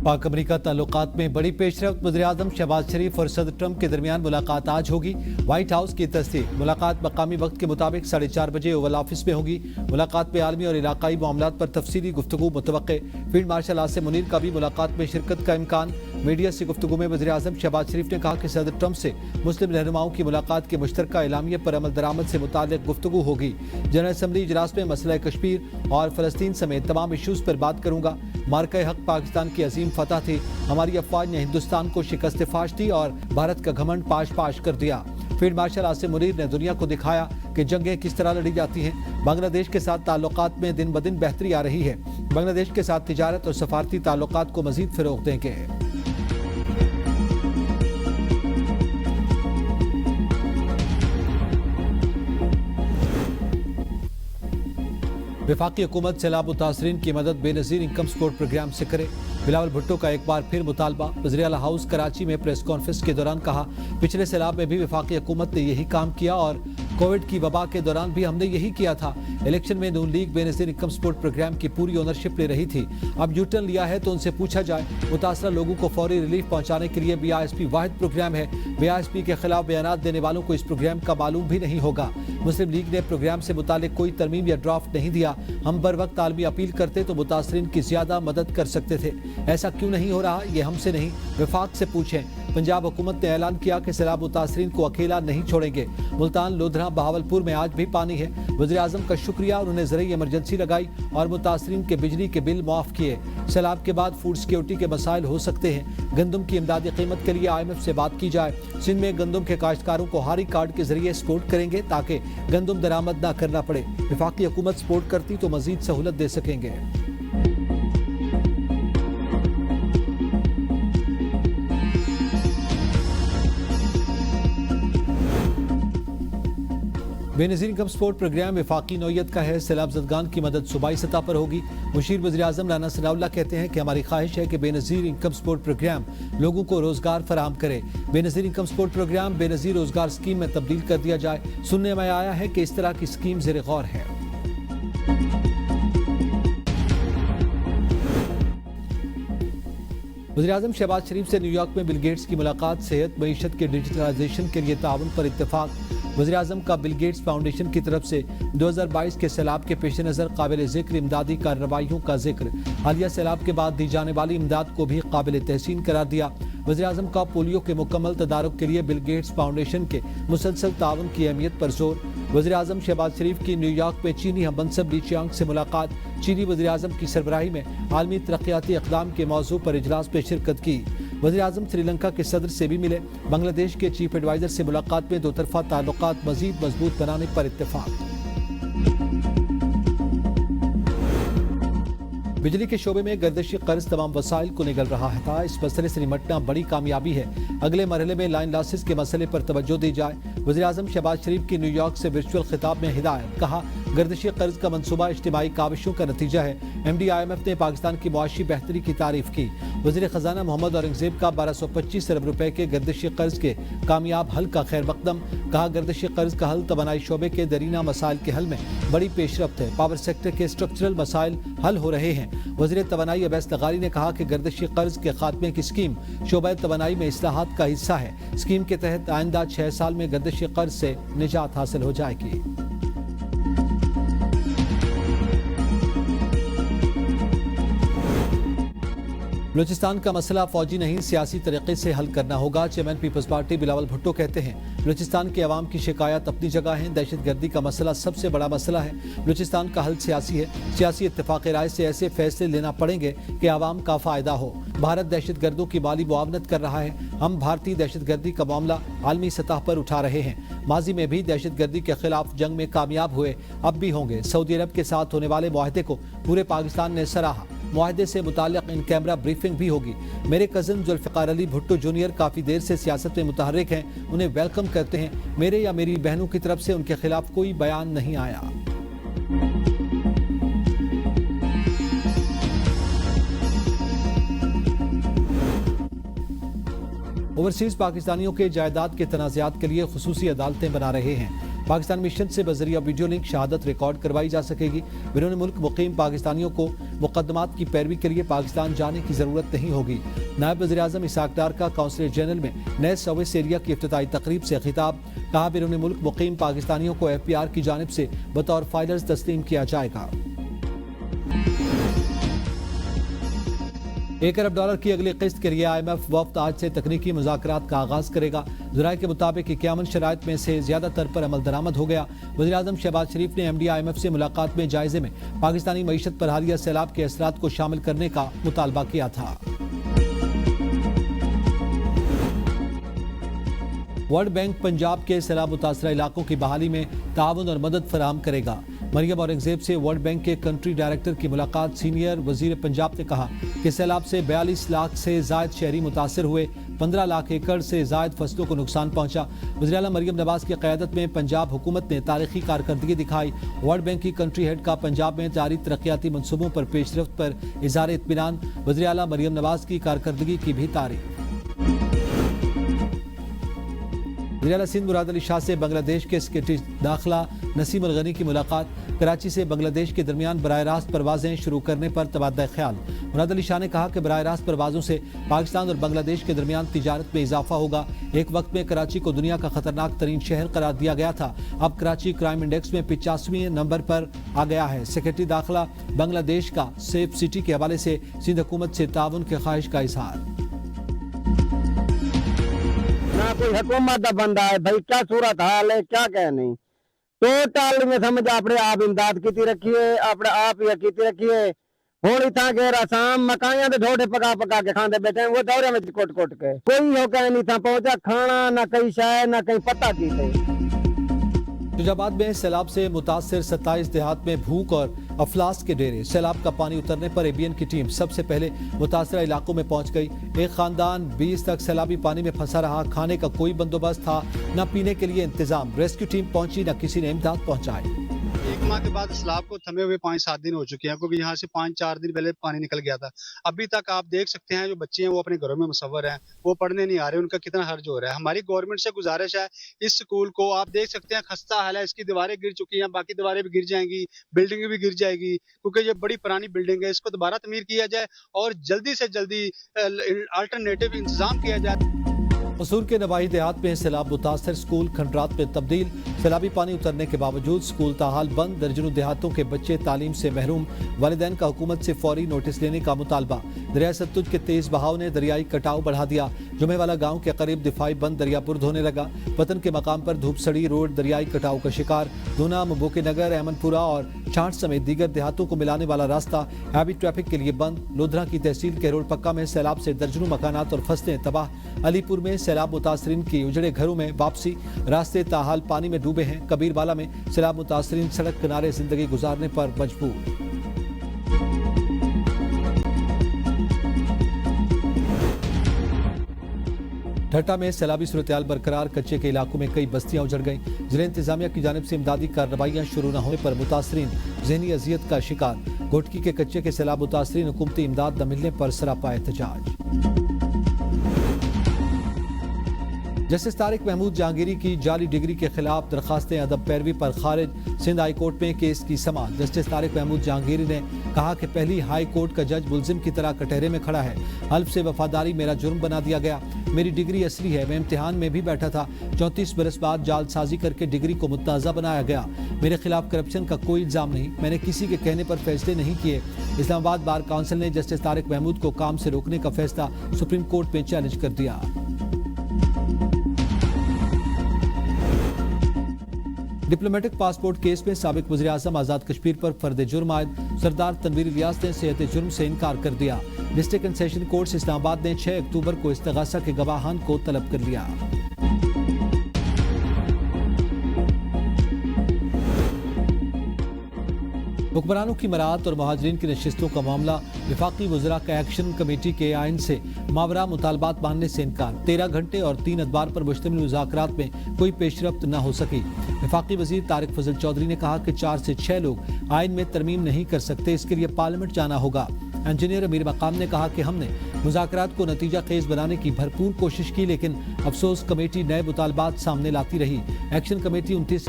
पाक अमरीका ताल्लुकात में बड़ी पेशरफ्त। वज़ीर-ए-आज़म शहबाज शरीफ और सदर ट्रंप के दरमियान मुलाकात आज होगी। व्हाइट हाउस की तस्दीक। मुलाकात मकामी वक्त के मुताबिक 4:30 बजे ओवल ऑफिस में होगी। मुलाकात में आलमी और इलाकाई मामलात पर तफसीली गुफ्तगू मुतवक्के। फील्ड मार्शल आसिम मुनीर का भी मुलाकात में शिरकत का इम्कान। मीडिया से गुफ्तगू में वज़ीर-ए-आज़म शहबाज शरीफ ने कहा कि सदर ट्रंप से मुस्लिम रहनुमाओं की मुलाकात के मुश्तरका एलामिया पर अमल दरामद से मुताल्लिक़ गुफ्तगू होगी। जनरल असम्बली इजलास में मसला कश्मीर और फ़लस्तीन समेत तमाम इशूज़ पर बात करूँगा। मार्का हक पाकिस्तान की अजीम फतह थी। हमारी अफवाज ने हिंदुस्तान को शिकस्त फाश दी और भारत का घमंड पाश पाश कर दिया। फील्ड मार्शल आसिम मुनीर ने दुनिया को दिखाया कि जंगें किस तरह लड़ी जाती हैं। बांग्लादेश के साथ ताल्लुकात में दिन ब दिन बेहतरी आ रही है। बांग्लादेश के साथ तिजारत और सफारती ताल्लुकात को मजीद फ़रोग़ देंगे। वफाकी हुकूमत सैलाब मुतासरीन की मदद बेनज़ीर इनकम सपोर्ट प्रोग्राम से करे। बिलावल भुट्टो का एक बार फिर मुतालबा। वज़ीर आला हाउस कराची में प्रेस कॉन्फ्रेंस के दौरान कहा, पिछले सैलाब में भी वफाकी हुकूमत ने यही काम किया और कोविड की वबा के दौरान भी हमने यही किया था। इलेक्शन में Noon League Benazir income support programme की पूरी ओनरशिप ले रही थी। अब यूटर्न लिया है तो उनसे पूछा जाए। मुतासरा लोगों को फौरी रिलीफ पहुंचाने के लिए BISP वाहिद प्रोग्राम है। BISP के खिलाफ बयानात देने वालों को इस प्रोग्राम का मालूम भी नहीं होगा। मुस्लिम लीग ने प्रोग्राम से मुतालिक कोई तरमीम या ड्राफ्ट नहीं दिया। हम बर वक्त आलमी अपील करते तो मुतासरीन की ज्यादा मदद कर सकते थे। ऐसा क्यों नहीं हो रहा, ये हमसे नहीं वफाक से पूछें। पंजाब हुकूमत ने ऐलान किया कि सैलाब मुतासरीन को अकेला नहीं छोड़ेंगे। मुल्तान, लोधरा, बहावलपुर में आज भी पानी है। वज़ीर-ए-आज़म का शुक्रिया, उन्होंने ज़रूरी इमरजेंसी लगाई और मुतासरीन के बिजली के बिल माफ़ किए। सैलाब के बाद फूड सिक्योरिटी के मसाइल हो सकते हैं। गंदम की इमदादी कीमत के लिए IMF से बात की जाए। सिंध में गंदम के काश्तकारों को हारी कार्ड के जरिए सपोर्ट करेंगे ताकि गंदम दरामद न करना पड़े। वफाकी हुकूमत सपोर्ट करती तो मजीद सहूलत दे सकेंगे। बेनज़ीर इनकम सपोर्ट प्रोग्राम वफाकी नौयत का है। सैलाब ज़दगान की मदद सूबाई सतह पर होगी। मुशीर वज़ीर-ए-आज़म राना सनाउल्लाह कहते हैं कि हमारी ख्वाहिश है कि बेनज़ीर इनकम सपोर्ट प्रोग्राम लोगों को रोज़गार फराहम करे। Benazir income support programme Benazir रोज़गार स्कीम में तब्दील कर दिया जाए। सुनने में आया है कि इस तरह की स्कीम ज़ेर गौर है। वज़ीर-ए-आज़म शहबाज शरीफ से न्यूयॉर्क में बिल गेट्स की मुलाकात। सेहत मईशत के डिजिटलाइजेशन के लिए ताउन पर इत्तेफाक। वज़ीर-ए-आज़म का बिल गेट्स फाउंडेशन की तरफ से 2022 के सैलाब के पेश नज़र काबिल ज़िक्र इमदादी कार्रवाइयों का जिक्र। हालिया सैलाब के बाद दी जाने वाली इमदाद को भी काबिल तहसीन करार दिया। वज़ीर-ए-आज़म का पोलियो के मुकम्मल तदारुक के लिए बिल गेट्स फाउंडेशन के मुसलसल ताउन की अहमियत पर जोर। वज़ीर-ए-आज़म शहबाज शरीफ की न्यूयॉर्क में चीनी हममनसब ली चियांग से मुलाकात। चीनी वज़ीर-ए-आज़म की सरबराही में आलमी तरक्याती इक़दाम के मौजू पर इजलास में शिरकत की। वज़ीर-ए-आज़म श्रीलंका के सदर से भी मिले। बांग्लादेश के चीफ एडवाइज़र से मुलाकात में दो तरफ़ा ताल्लुकात मज़ीद मजबूत बनाने पर इत्तेफाक। बिजली के शोबे में गर्दिशी कर्ज तमाम वसाइल को निगल रहा था। इस मसले से निमटना बड़ी कामयाबी है। अगले मरहले में लाइन लॉसेस के मसले पर तवज्जो दी जाए। वज़ीर-ए-आज़म शहबाज शरीफ की न्यूयॉर्क से वर्चुअल खिताब में हिदायत। कहा, गर्दिशी कर्ज का मनसूबा इज्तिमाई काविशों का नतीजा है। MD IMF ने पाकिस्तान की मुआशी बेहतरी की तारीफ की। वज़ीर ख़जाना मोहम्मद औरंगज़ेब का 1225 अरब रुपए के गर्दिशी कर्ज के कामयाब हल का खैर मकदम। कहा, गर्दिशी कर्ज का हल तवानाई शोबे के दरीना मसाइल के हल में बड़ी पेशरफ्त है। पावर सेक्टर के स्ट्रक्चरल मसाइल हल हो रहे हैं। वज़ीर तवानाई अवैस लगारी ने कहा कि गर्दिशी कर्ज के खात्मे की स्कीम शोबा तवानाई में इस्लाहात का हिस्सा है। स्कीम के तहत आइंदा 6 साल में गर्दिशी कर्ज से निजात हासिल हो जाएगी। बलूचिस्तान का मसला फौजी नहीं सियासी तरीके से हल करना होगा। चेयरमैन पीपल्स पार्टी बिलावल भुट्टो कहते हैं, बलूचिस्तान के अवाम की शिकायत अपनी जगह है। दहशत गर्दी का मसला सबसे बड़ा मसला है। बलूचिस्तान का हल सियासी है। सियासी इत्तेफाक राय से ऐसे फैसले लेना पड़ेंगे कि आवाम का फायदा हो। भारत दहशत गर्दों की माली मुआवनत कर रहा है। हम भारतीय दहशत गर्दी का मामला आलमी सतह पर उठा रहे हैं। माजी में भी दहशत गर्दी के खिलाफ जंग में कामयाब हुए, अब भी होंगे। सऊदी अरब के साथ होने वाले मुआहदे को पूरे पाकिस्तान ने सराहा। मुआहदे से मुताल्लिक़ इन कैमरा ब्रीफिंग भी होगी। मेरे कज़न जुल्फ़िकार अली भुट्टो जूनियर काफ़ी देर से सियासत में मुतहर्रिक हैं, उन्हें वेलकम करते हैं। मेरे या मेरी बहनों की तरफ से उनके खिलाफ कोई बयान नहीं आया। ओवरसीज पाकिस्तानियों के जायदाद के तनाज़ात के लिए खुसूसी अदालतें बना रहे हैं। पाकिस्तान मिशन से बजरिया वीडियो लिंक शहादत रिकॉर्ड करवाई जा सकेगी। बैरून मुल्क मुकीम पाकिस्तानियों को मुकदमात की पैरवी के लिए पाकिस्तान जाने की जरूरत नहीं होगी। नायब वज़ीर आज़म इसाक डार का काउंसलेट जनरल में नए सर्विस एरिया की इफ्तिताई तकरीब से खिताब। कहा, बैरून मुल्क मुकीम पाकिस्तानियों को FPR की जानिब से बतौर फाइलर्स तस्लीम किया जाएगा। $1 अरब की अगली किस्त के लिए IMF वफ्द आज से तकनीकी मुज़ाकरात का आगाज करेगा। ज़राए के मुताबिक 51 शराइत में से ज्यादातर पर अमल दरामद हो गया। वज़ीर आज़म शहबाज शरीफ ने MD IMF से मुलाकात में जायजे में पाकिस्तानी मईशत पर हालिया सैलाब के असरात को शामिल करने का मुतालबा किया था। वर्ल्ड बैंक पंजाब के सैलाब मुतासरा इलाकों की बहाली में ताउन और मदद फराहम करेगा। मरियम औरंगजेब से वर्ल्ड बैंक के कंट्री डायरेक्टर की मुलाकात। सीनियर वजीर पंजाब ने कहा कि सैलाब से 42 लाख से जायद शहरी मुतासर हुए, 15 लाख एकड़ से जायद फसलों को नुकसान पहुंचा। वज़ीर आला मरियम नवाज की क़यादत में पंजाब हुकूमत ने तारीखी कारकर्दगी दिखाई। वर्ल्ड बैंक की कंट्री हेड का पंजाब में जारी तरक्याती मनसूबों पर पेशरफ्त पर इज़हार इत्मीनान। वज़ीर आला मरियम नवाज की कारकर्दगी की भी तारीफ। वज़ीर आला सिंध मुराद अली शाह से बांग्लादेश के सेक्रेटरी दाखिला नसीम अल गनी की मुलाकात। कराची से बांग्लादेश के दरमियान बराह रास्त परवाजें शुरू करने पर तबादला ख्याल। मुराद अली शाह ने कहा कि बराह रास्त परवाजों से पाकिस्तान और बांग्लादेश के दरमियान तिजारत में इजाफा होगा। एक वक्त में कराची को दुनिया का खतरनाक तरीन शहर करार दिया गया था, अब कराची क्राइम इंडेक्स में 85वें नंबर पर आ गया है। सेक्रेटरी दाखिला बांग्लादेश का सेफ सिटी के हवाले से सिंध हुकूमत से ताउन की ख्वाहिश का इजहार। ना कोई हुकूमत का बंदा है भाई, क्या सूरत हाल है क्या कह नहीं, टोटल में समझ अपने आप इमदाद की रखिए, अपने आप ही की रखिए। होली था के रसाम मकाइया दे ढोडे पका पका के खाते बैठे, वो दौरे में कोट कोट के कोई होकर नहीं था पहुंचा खाना, ना कहीं शाय ना कहीं पता की थे। शुजाबाद में सैलाब से मुतासिर 27 देहात में भूख और अफलास के डेरे। सैलाब का पानी उतरने पर ABN की टीम सबसे पहले मुतासिरा इलाकों में पहुंच गई। एक खानदान 20 तक सैलाबी पानी में फंसा रहा। खाने का कोई बंदोबस्त था, न पीने के लिए इंतजाम। रेस्क्यू टीम पहुंची, न किसी ने इमदाद पहुंचाई। एक माह के बाद सैलाब को थमे हुए 5-7 दिन हो चुके हैं, क्योंकि यहाँ से 5-4 दिन पहले पानी निकल गया था। अभी तक आप देख सकते हैं जो बच्चे हैं वो अपने घरों में मुसव्वर हैं, वो पढ़ने नहीं आ रहे, उनका कितना हर्ज हो रहा है। हमारी गवर्नमेंट से गुजारिश है, इस स्कूल को आप देख सकते हैं खस्ता हाल है, इसकी दीवारें गिर चुकी हैं, बाकी दीवारें भी गिर जाएंगी, बिल्डिंग भी गिर जाएगी, क्योंकि ये बड़ी पुरानी बिल्डिंग है। इसको दोबारा तमीर किया जाए और जल्दी से जल्दी अल्टरनेटिव इंतजाम किया जाए। कसूर के नवाही देहात में सैलाब मुतासर स्कूल खंडरात में तब्दील। सैलाबी पानी उतरने के बावजूद स्कूल ताहाल बंद। दर्जनों देहातों के बच्चे तालीम से महरूम। वालिदैन का हुकूमत से फौरी नोटिस लेने का मुतालबा। दरिया सतलुज के तेज बहाव ने दरियाई कटाव बढ़ा दिया। जुमे वाला गांव के करीब दिफाई बंद दरियापुर्द होने लगा। वतन के मकाम पर धूपसड़ी रोड दरियाई कटाव का शिकार। दूना, मुबोके नगर, अहमदपुरा और छांट समेत दीगर देहातों को मिलाने वाला रास्ता हैवी ट्रैफिक के लिए बंद। लोधरा की तहसील के रोड पक्का में सैलाब से दर्जनों मकानात और फसलें तबाह। अलीपुर में सैलाब मुतासरीन की उजड़े घरों में वापसी। रास्ते ताहाल पानी में डूबे हैं। कबीरवाला में सैलाब मुतासरीन सड़क किनारे जिंदगी गुजारने पर मजबूर। ठट्टा में सैलाबी सूरत-ए-हाल बरकरार। कच्चे के इलाकों में कई बस्तियां उजड़ गईं। जिला इंतजामिया की जानिब से इमदादी कार्रवाइयां शुरू न होने पर मुतासरीन ज़हनी अजियत का शिकार। घोटकी के कच्चे के सैलाब मुतासरीन हुकूमती इमदाद न मिलने पर सरापा एहतजाज। जस्टिस तारिक महमूद जहांगीरी की जाली डिग्री के खिलाफ दरखास्तें अदब पैरवी पर खारिज। सिंध हाई कोर्ट में केस की समाअत। जस्टिस तारिक महमूद जहांगीरी ने कहा कि पहली हाई कोर्ट का जज मुल्जिम की तरह कटहरे में खड़ा है। हल्फ से वफादारी मेरा जुर्म बना दिया गया। मेरी डिग्री असली है, मैं इम्तिहान में भी बैठा था। 34 बरस बाद जालसाजी करके डिग्री को मुतनाज़ा बनाया गया। मेरे खिलाफ करप्शन का कोई इल्जाम नहीं, मैंने किसी के कहने पर फैसले नहीं किए। इस्लामाबाद बार काउंसिल ने जस्टिस तारिक महमूद को काम से रोकने का फैसला सुप्रीम कोर्ट में चैलेंज कर दिया। डिप्लोमेटिक पासपोर्ट केस में साबिक वज़ीर आज़म आज़ाद कश्मीर पर फर्द जुर्म आयद। सरदार तनवीर इलियास ने सेहत जुर्म से इनकार कर दिया। District and session court Islamabad ने 6 अक्टूबर को इस्तगासा के गवाहान को तलब कर लिया। हुक्मरानों की मराहत और महाजरीन की नशिस्तों का मामला। वफाकी वज़रा का एक्शन कमेटी के आइन से मावरा मुतालबात मानने से इनकार। 13 घंटे और 3 अदबार पर मुश्तमिल मुज़ाकरात में कोई पेशरफ्त न हो सकी। वफाकी वज़ीर तारिक फजल चौधरी ने कहा कि 4 से 6 लोग आइन में तरमीम नहीं कर सकते, इसके लिए पार्लियामेंट जाना होगा। इंजीनियर अमीर मकाम ने कहा कि हमने मुज़ाकरात को नतीजा खेज बनाने की भरपूर कोशिश की, लेकिन अफसोस कमेटी नए मुतालबात सामने लाती रही। Action committee 29